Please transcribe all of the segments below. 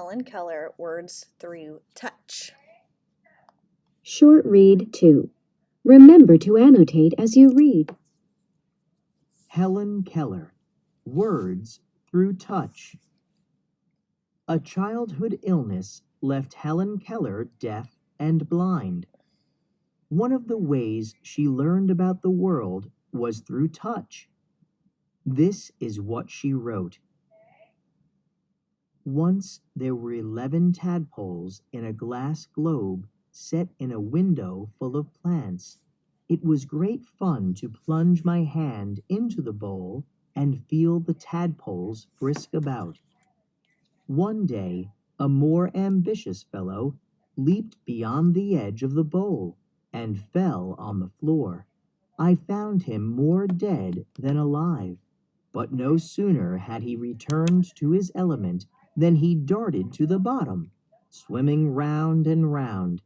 Helen Keller, Words Through Touch. Short read 2. Remember to annotate as you read. Helen Keller, Words Through Touch. A childhood illness left Helen Keller deaf and blind. One of the ways she learned about the world was through touch. This is what she wrote. Once there were 11 tadpoles in a glass globe set in a window full of plants. It was great fun to plunge my hand into the bowl and feel the tadpoles frisk about. One day, a more ambitious fellow leaped beyond the edge of the bowl and fell on the floor. I found him more dead than alive, but no sooner had he returned to his element than he darted to the bottom, swimming round and round.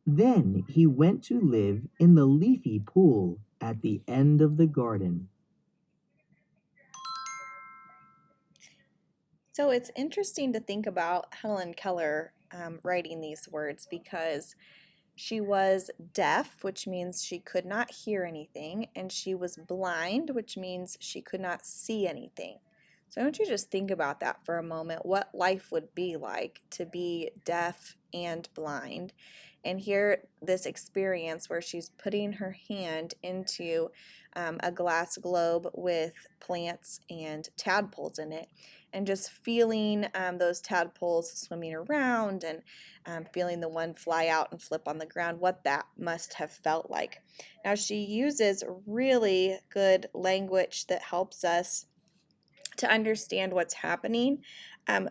Then he went to live in the leafy pool at the end of the garden. So it's interesting to think about Helen Keller writing these words because she was deaf, which means she could not hear anything, and she was blind, which means she could not see anything. So I want you to just think about that for a moment, what life would be like to be deaf and blind. And here, this experience where she's putting her hand into a glass globe with plants and tadpoles in it, and just feeling those tadpoles swimming around and feeling the one fly out and flip on the ground, what that must have felt like. Now, she uses really good language that helps us to understand what's happening,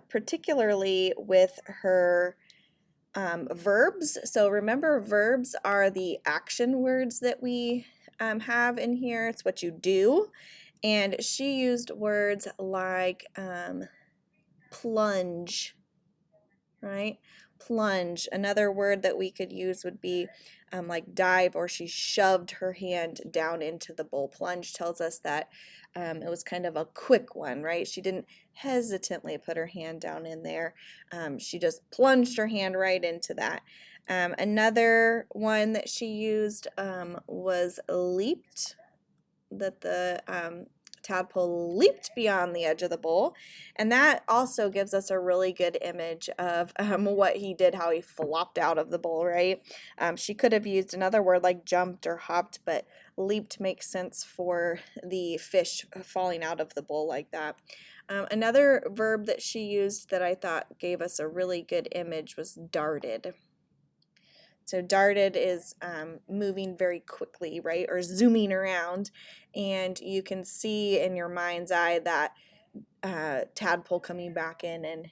particularly with her verbs. So remember, verbs are the action words that we have in here. It's what you do. And she used words like plunge, right? Plunge. Another word that we could use would be like dive, or she shoved her hand down into the bowl. Plunge tells us that it was kind of a quick one, right? She didn't hesitantly put her hand down in there. She just plunged her hand right into that. Another one that she used was leaped, that the tadpole leaped beyond the edge of the bowl, and that also gives us a really good image of what he did, how he flopped out of the bowl, right? She could have used another word like jumped or hopped, but leaped makes sense for the fish falling out of the bowl like that. Another verb that she used that I thought gave us a really good image was darted. So darted is moving very quickly, right, or zooming around, and you can see in your mind's eye that tadpole coming back in and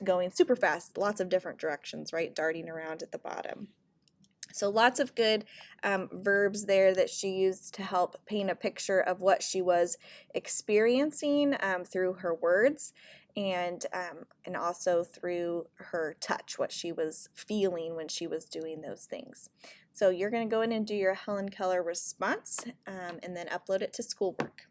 going super fast, lots of different directions, right, darting around at the bottom. So lots of good verbs there that she used to help paint a picture of what she was experiencing through her words, and also through her touch, what she was feeling when she was doing those things. So you're going to go in and do your Helen Keller response and then upload it to schoolwork.